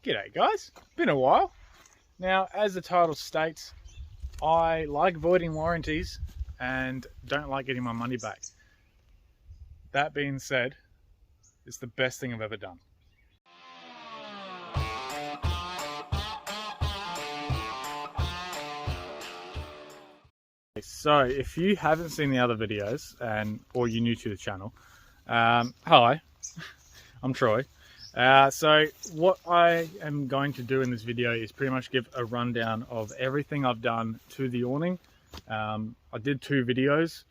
G'day guys, been a while. Now, as the title states, I like voiding warranties and don't like getting my money back. That being said, it's the best thing I've ever done. So if you haven't seen the other videos or you're new to the channel, hi, I'm Troy. So what I am going to do in this video is pretty much give a rundown of everything I've done to the awning. I did two videos,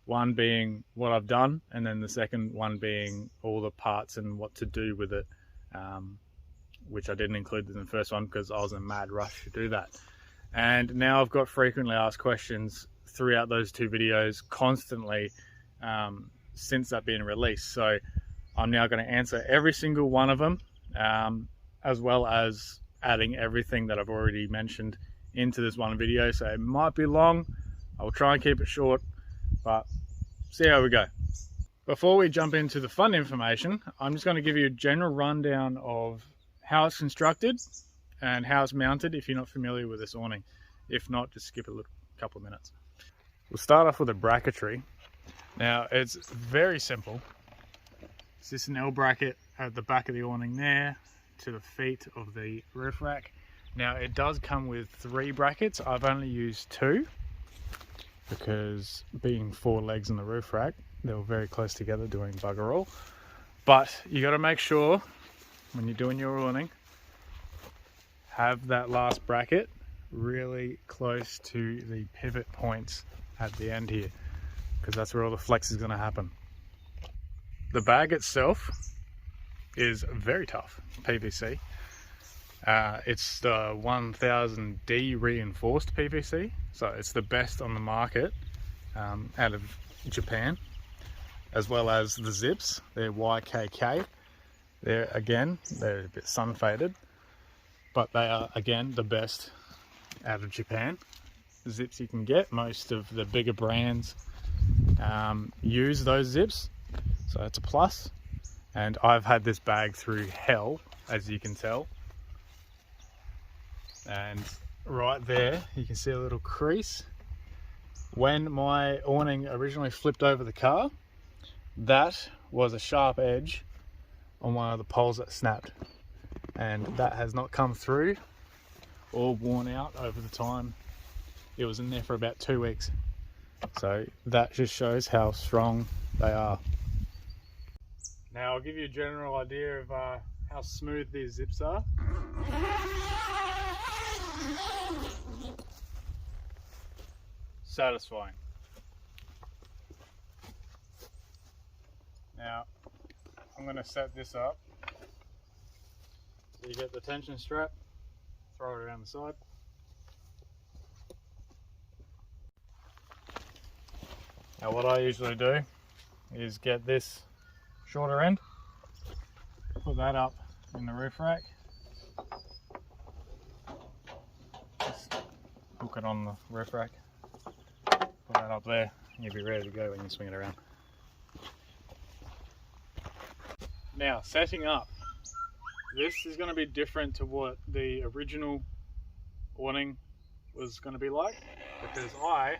one being what I've done and then the second one being all the parts and what to do with it, which I didn't include in the first one because I was in a mad rush to do that. And now I've got frequently asked questions throughout those two videos constantly since that being released. So I'm now going to answer every single one of them, as well as adding everything that I've already mentioned into this one video. So it might be long. I'll try and keep it short, but see how we go. Before we jump into the fun information, I'm just going to give you a general rundown of how it's constructed and how it's mounted if you're not familiar with this awning. If not, just skip a couple of minutes. We'll start off with the bracketry. Now, it's very simple. It's just an L bracket at the back of the awning there to the feet of the roof rack. Now, it does come with 3 brackets. I've only used 2 because being 4 legs in the roof rack, they were very close together doing bugger all. But you got to make sure when you're doing your awning, have that last bracket really close to the pivot points at the end here, because that's where all the flex is going to happen. The bag itself is very tough PVC. It's the 1000D reinforced PVC, so it's the best on the market out of Japan, as well as the zips. They're YKK. They're a bit sun faded, but they are again the best out of Japan. The zips you can get, most of the bigger brands use those zips. So that's a plus, and I've had this bag through hell, as you can tell. And right there, you can see a little crease. When my awning originally flipped over the car, that was a sharp edge on one of the poles that snapped. And that has not come through or worn out over the time. It was in there for about 2 weeks. So that just shows how strong they are. Now I'll give you a general idea of how smooth these zips are. Satisfying. Now I'm going to set this up. So you get the tension strap, throw it around the side. Now what I usually do is get this shorter end, put that up in the roof rack, just hook it on the roof rack, put that up there, and you'll be ready to go when you swing it around. Now, setting up. This is going to be different to what the original awning was going to be like, because I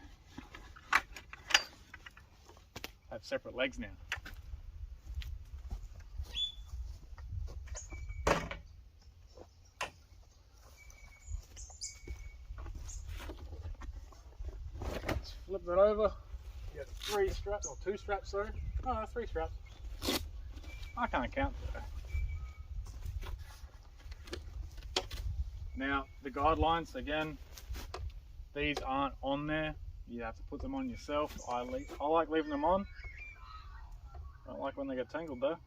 have separate legs now. Let's flip that over. You got 3 straps, or 2 straps, sorry. Oh, 3 straps. I can't count though. Now, the guidelines, again, these aren't on there. You have to put them on yourself. I like leaving them on. I don't like when they get tangled though.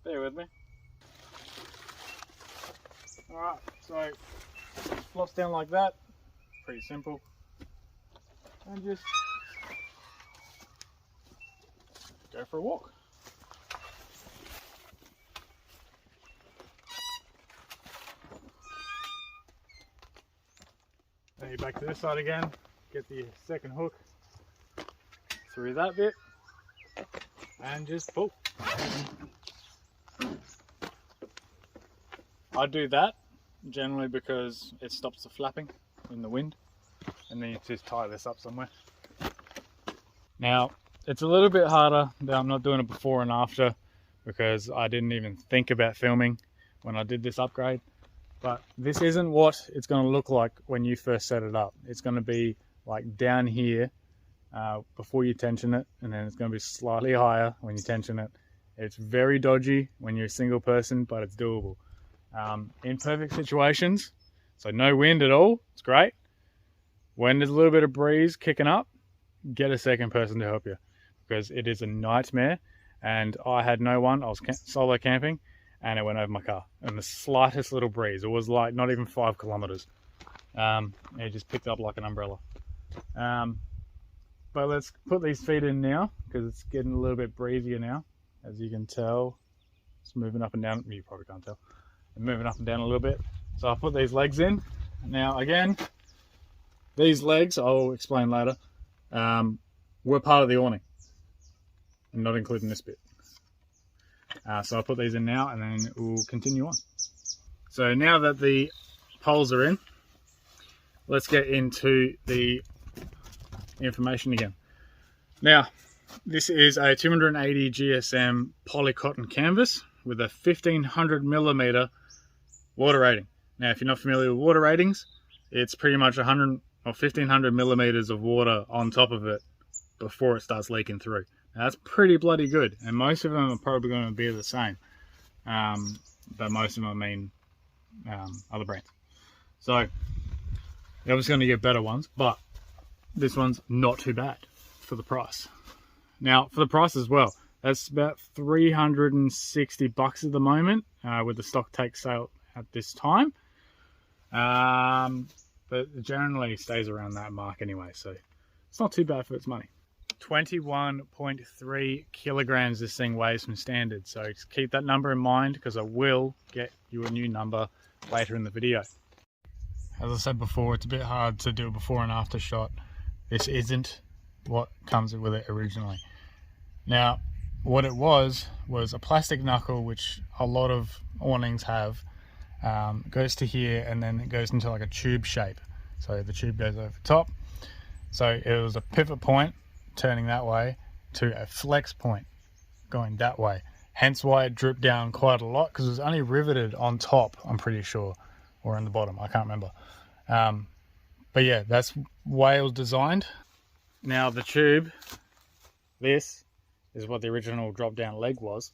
Bear with me. Alright, so it flops down like that. Pretty simple. And just go for a walk. Then you're back to this side again, get the second hook through that bit and just pull. I do that generally because it stops the flapping in the wind, and then you just tie this up somewhere. Now, it's a little bit harder that I'm not doing it before and after, because I didn't even think about filming when I did this upgrade. But this isn't what it's going to look like when you first set it up. It's going to be like down here before you tension it, and then it's going to be slightly higher when you tension it. It's very dodgy when you're a single person, but it's doable. In perfect situations, so no wind at all, it's great. When there's a little bit of breeze kicking up, get a second person to help you, because it is a nightmare. And I had no one. I was solo camping, and it went over my car. And the slightest little breeze, it was like not even 5 kilometers. It just picked up like an umbrella. But let's put these feet in now, because it's getting a little bit breezier now. As you can tell, it's moving up and down. You probably can't tell. I'm moving up and down a little bit. So I'll put these legs in. Now again, these legs, I'll explain later, were part of the awning. I'm not including this bit. So I'll put these in now, and then we'll continue on. So now that the poles are in, let's get into the information again. Now, this is a 280 GSM poly cotton canvas with a 1500 millimeter water rating. Now, if you're not familiar with water ratings, it's pretty much 100 or 1500 millimeters of water on top of it before it starts leaking through. Now, that's pretty bloody good, and most of them are probably going to be the same, but most of them mean other brands. So you're obviously going to get better ones, but this one's not too bad for the price. Now, for the price as well, that's about 360 bucks at the moment with the stock take sale at this time. But it generally stays around that mark anyway, so it's not too bad for its money. 21.3 kilograms this thing weighs from standard, so just keep that number in mind, because I will get you a new number later in the video. As I said before, it's a bit hard to do a before and after shot. This isn't what comes with it originally. Now, what it was a plastic knuckle, which a lot of awnings have. Goes to here, and then it goes into like a tube shape. So the tube goes over top. So it was a pivot point turning that way to a flex point going that way. Hence why it drooped down quite a lot, because it was only riveted on top, I'm pretty sure, or on the bottom, I can't remember. But yeah, that's why it was designed. Now the tube, this is what the original drop down leg was.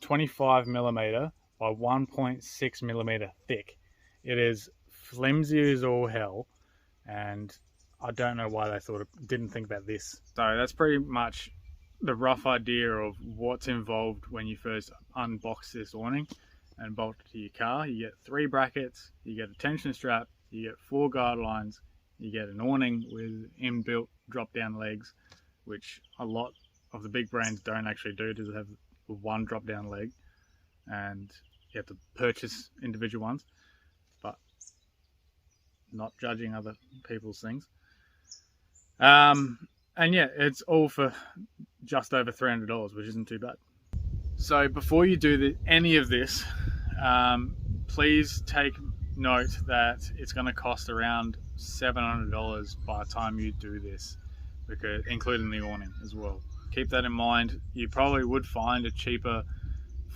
25 millimeter by 1.6 millimeter thick. It is flimsy as all hell, and I don't know why they didn't think about this. So that's pretty much the rough idea of what's involved when you first unbox this awning and bolt it to your car. You get 3 brackets, you get a tension strap, you get 4 guide lines, you get an awning with inbuilt drop down legs, which a lot of the big brands don't actually do. They have one drop down leg, and you have to purchase individual ones, but not judging other people's things. And yeah, it's all for just over $300, which isn't too bad. So before you do any of this, please take note that it's going to cost around $700 by the time you do this, because including the awning as well. Keep that in mind. You probably would find a cheaper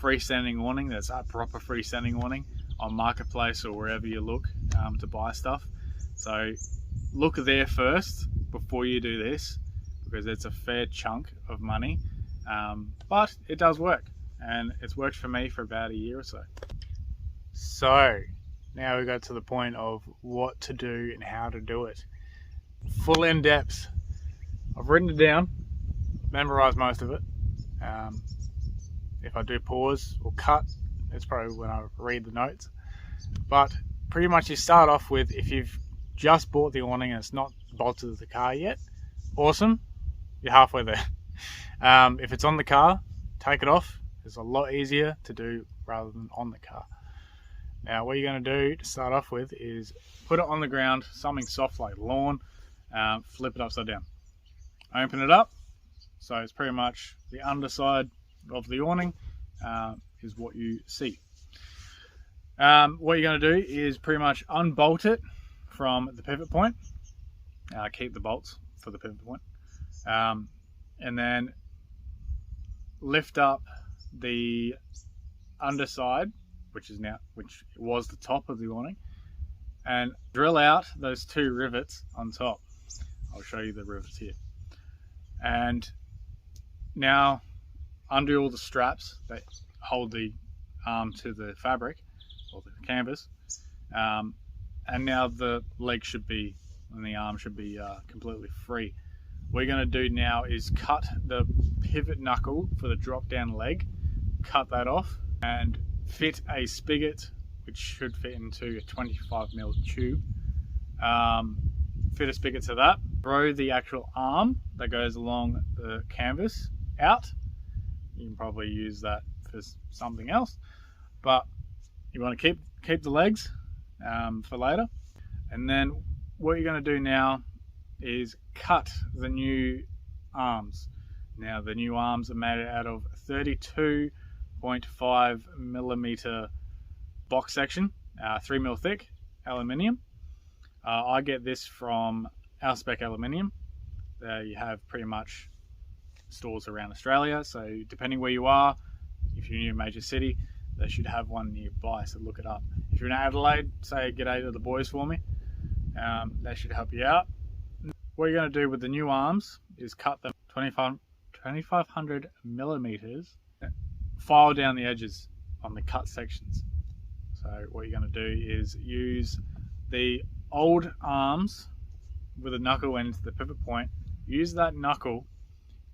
freestanding awning that's a proper freestanding awning on Marketplace or wherever you look to buy stuff. So look there first before you do this, because it's a fair chunk of money, but it does work, and it's worked for me for about a year or so. So now we got to the point of what to do and how to do it. Full in depth. I've written it down, memorized most of it. If I do pause or cut, it's probably when I read the notes. But pretty much you start off with, if you've just bought the awning and it's not bolted to the car yet, awesome, you're halfway there. If it's on the car, take it off. It's a lot easier to do rather than on the car. Now what you're going to do to start off with is put it on the ground, something soft like lawn, flip it upside down. Open it up, so it's pretty much the underside of the awning is what you see. What you're going to do is pretty much unbolt it from the pivot point. Keep the bolts for the pivot point. And then lift up the underside, which was the top of the awning, and drill out those 2 rivets on top. I'll show you the rivets here. And now undo all the straps that hold the arm to the fabric or the canvas, and now the leg should be, and the arm should be completely free. What you're going to do now is cut the pivot knuckle for the drop down leg, cut that off, and fit a spigot which should fit into a 25mm tube. Fit a spigot to that, throw the actual arm that goes along the canvas out. You can probably use that for something else, but you want to keep the legs for later. And then what you're going to do now is cut the new arms. Now the new arms are made out of 32.5mm box section, 3mm thick aluminium. I get this from Alspec Aluminium. You have pretty much stores around Australia, so depending where you are, if you're near a major city, they should have one nearby, so look it up. If you're in Adelaide, say g'day to the boys for me. They should help you out. What you're going to do with the new arms is cut them 2500mm, file down the edges on the cut sections. So what you're going to do is use the old arms with a knuckle end to the pivot point. Use that knuckle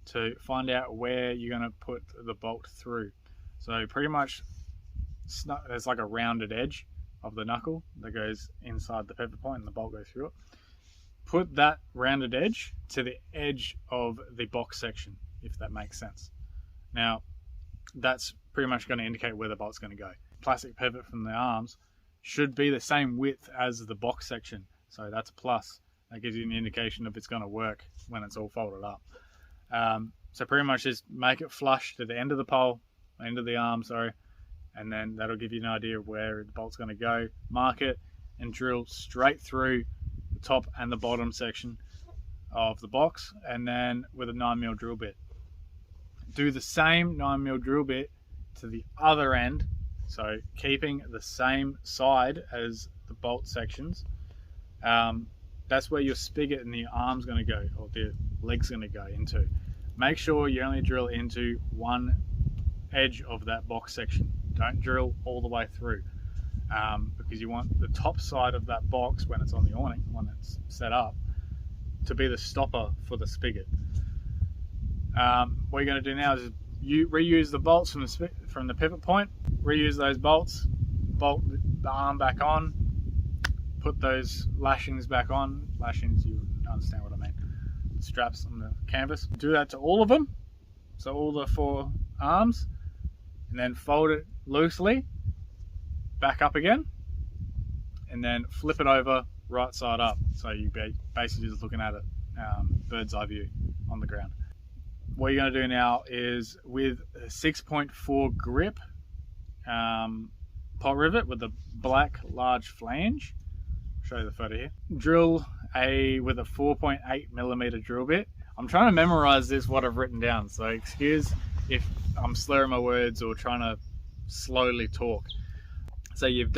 to find out where you're going to put the bolt through. So pretty much there's like a rounded edge of the knuckle that goes inside the pivot point and the bolt goes through it. Put that rounded edge to the edge of the box section, if that makes sense. Now that's pretty much going to indicate where the bolt's going to go. Plastic pivot from the arms should be the same width as the box section, so that's a plus. That gives you an indication if it's going to work when it's all folded up. So pretty much just make it flush to the end of the pole, end of the arm, sorry, and then that'll give you an idea of where the bolt's going to go. Mark it and drill straight through the top and the bottom section of the box, and then with a 9mm drill bit. Do the same 9mm drill bit to the other end, so keeping the same side as the bolt sections. That's where your spigot and the arm's going to go, or the leg's going to go into. Make sure you only drill into one edge of that box section. Don't drill all the way through, because you want the top side of that box, when it's on the awning, when it's set up, to be the stopper for the spigot. What you're going to do now is you reuse the bolts from the pivot point. Reuse those bolts, bolt the arm back on, put those lashings back on. Lashings, you understand what I mean. Straps on the canvas. Do that to all of them, so all the 4 arms, and then fold it loosely back up again, and then flip it over right side up, so you basically just looking at it bird's eye view on the ground. What you're going to do now is, with a 6.4 grip pot rivet with a black large flange, I'll show you the photo here, drill with a 4.8mm drill bit. I'm trying to memorize what I've written down, so excuse if I'm slurring my words or trying to slowly talk. So you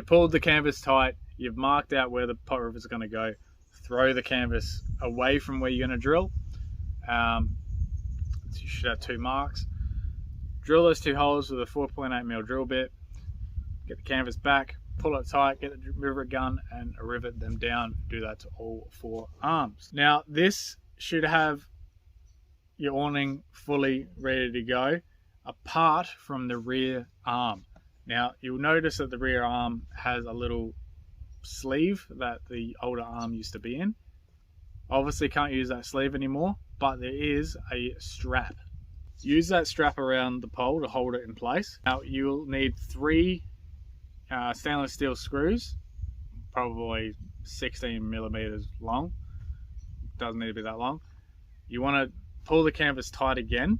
pulled the canvas tight, you've marked out where the pot rivet is going to go. Throw the canvas away from where you're going to drill. You should have 2 marks. Drill those 2 holes with a 4.8mm drill bit. Get the canvas back, pull it tight, get the rivet gun and rivet them down. Do that to all 4 arms. Now this should have your awning fully ready to go, apart from the rear arm. Now you'll notice that the rear arm has a little sleeve that the older arm used to be in. Obviously can't use that sleeve anymore, but there is a strap. Use that strap around the pole to hold it in place. Now you'll need 3 stainless steel screws, probably 16mm long. Doesn't need to be that long. You want to pull the canvas tight again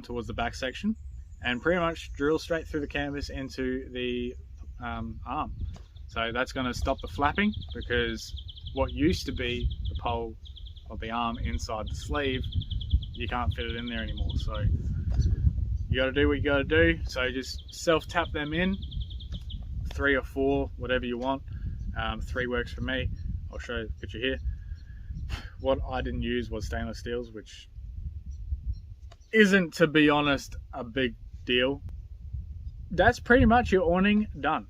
towards the back section, and pretty much drill straight through the canvas into the arm. So that's going to stop the flapping, because what used to be the pole of the arm inside the sleeve, you can't fit it in there anymore. So you got to do what you got to do. So just self tap them in, 3 or 4, whatever you want. 3 works for me. I'll show you the picture here. What I didn't use was stainless steels, which isn't, to be honest, a big deal. That's pretty much your awning done.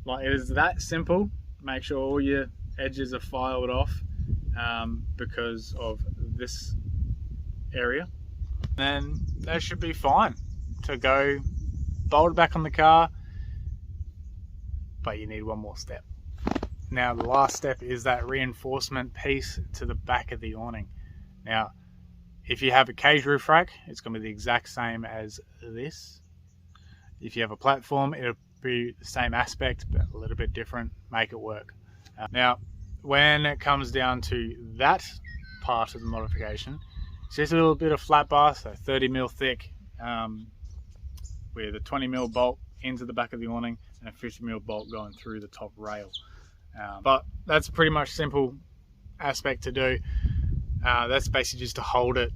Like, it is that simple. Make sure all your edges are filed off because of this area. Then that should be fine to go bolt it back on the car. But you need one more step. Now, the last step is that reinforcement piece to the back of the awning. Now, if you have a cage roof rack, it's going to be the exact same as this. If you have a platform, it'll be the same aspect, but a little bit different. Make it work. Now, when it comes down to that part of the modification, it's just a little bit of flat bar, so 30mm thick, with a 20mm bolt into the back of the awning and a 50mm bolt going through the top rail. But that's pretty much simple aspect to do. That's basically just to hold it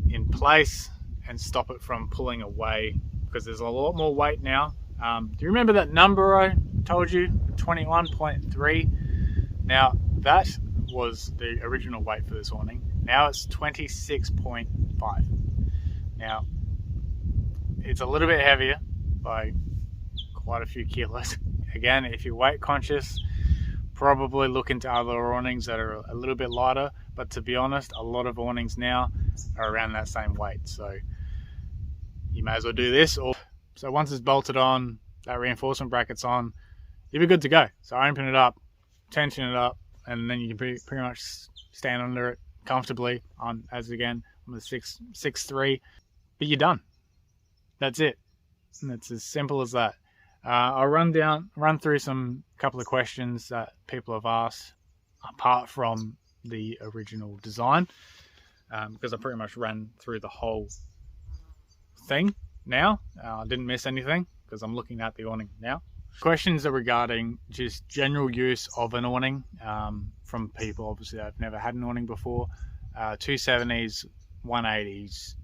in place and stop it from pulling away, because there's a lot more weight now. Do you remember that number I told you, 21.3? Now, that was the original weight for this awning. Now it's 26.5. Now, it's a little bit heavier by quite a few kilos. Again, if you're weight conscious, probably look into other awnings that are a little bit lighter. But to be honest, a lot of awnings now are around that same weight. So you may as well do this. So once it's bolted on, that reinforcement bracket's on, you'll be good to go. So open it up, tension it up, and then you can pretty much stand under it comfortably on, as again, on the 6.3, but you're done. That's it. And it's as simple as that. I'll run through couple of questions that people have asked apart from the original design, because I pretty much ran through the whole thing now. I didn't miss anything because I'm looking at the awning now. Questions are regarding just general use of an awning from people obviously that have never had an awning before. 270s, 180s,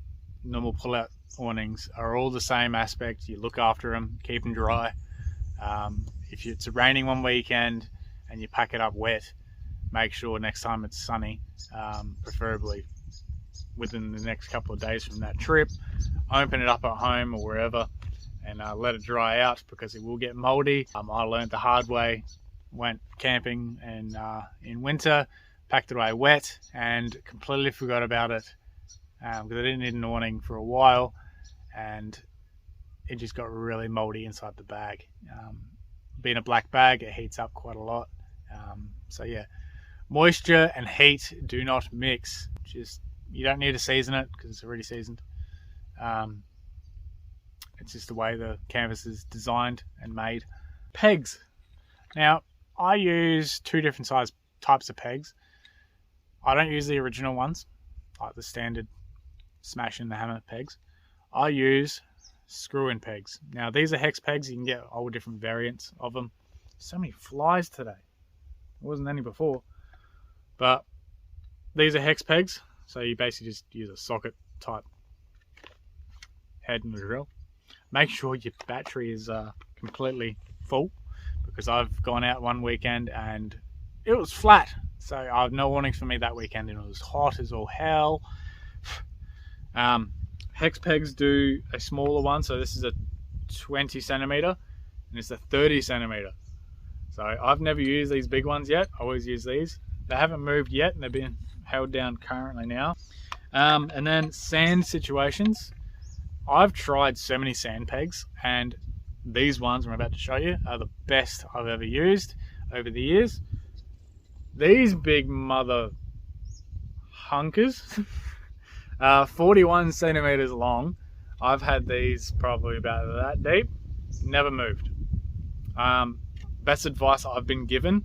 normal pull-out awnings are all the same aspect. You look after them, keep them dry. If it's raining one weekend and you pack it up wet, make sure next time it's sunny, preferably within the next couple of days from that trip, open it up at home or wherever and let it dry out, because it will get moldy. I learned the hard way. Went camping and in winter, packed it away wet and completely forgot about it because I didn't need an awning for a while, and it just got really moldy inside the bag. Being a black bag, it heats up quite a lot. So yeah, moisture and heat do not mix. You don't need to season it because it's already seasoned. It's just the way the canvas is designed and made. Pegs. Now, I use 2 different types of pegs. I don't use the original ones, like the standard smash in the hammer pegs. I use screw-in pegs. Now, these are hex pegs. You can get all different variants of them. So many flies today. There wasn't any before. But these are hex pegs. So you basically just use a socket type head and the drill. Make sure your battery is completely full, because I've gone out one weekend and it was flat. So I have no warnings for me that weekend, and it was hot as all hell. Hex pegs do a smaller one. So this is a 20 centimeter and it's a 30 centimeter. So I've never used these big ones yet. I always use these. They haven't moved yet and they're being held down currently now. And then sand situations. I've tried so many sand pegs, and these ones I'm about to show you are the best I've ever used over the years. These big mother hunkers, 41 centimeters long. I've had these probably about that deep, never moved. Best advice I've been given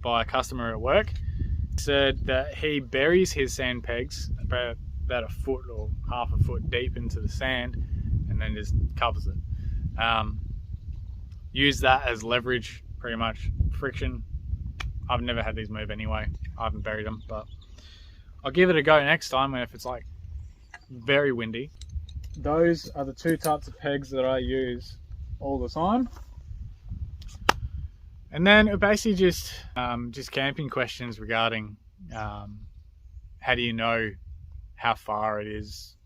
by a customer at work, said that he buries his sand pegs about about a foot or half a foot deep into the sand, and then just covers it. Use that as leverage, pretty much. Friction, I've never had these move anyway. I haven't buried them, but I'll give it a go next time if it's like very windy. Those are the two types of pegs that I use all the time. And then basically just camping questions regarding how do you know how far it is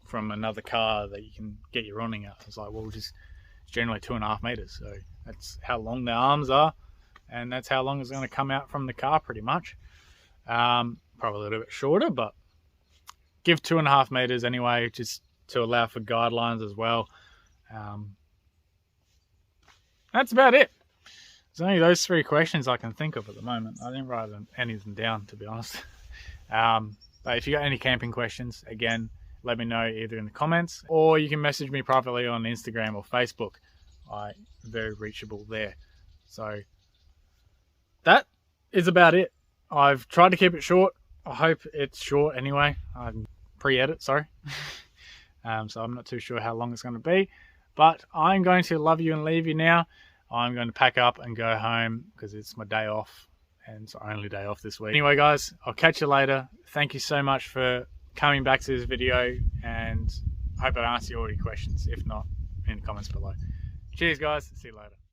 from another car that you can get your awning at. It's like, well, just generally 2.5 meters. So that's how long the arms are, and that's how long it's going to come out from the car pretty much. Probably a little bit shorter, but give 2.5 meters anyway, just to allow for guidelines as well. That's about it. There's only those 3 questions I can think of at the moment. I didn't write any of them down, to be honest. But if you got any camping questions, again, let me know either in the comments, or you can message me privately on Instagram or Facebook. I'm very reachable there. So that is about it. I've tried to keep it short. I hope it's short anyway. I'm pre-edit, sorry. So I'm not too sure how long it's going to be, but I'm going to love you and leave you now. I'm going to pack up and go home because it's my day off, and it's our only day off this week. Anyway, guys, I'll catch you later. Thank you so much for coming back to this video, and I hope I answered all your questions. If not, in the comments below. Cheers, guys. See you later.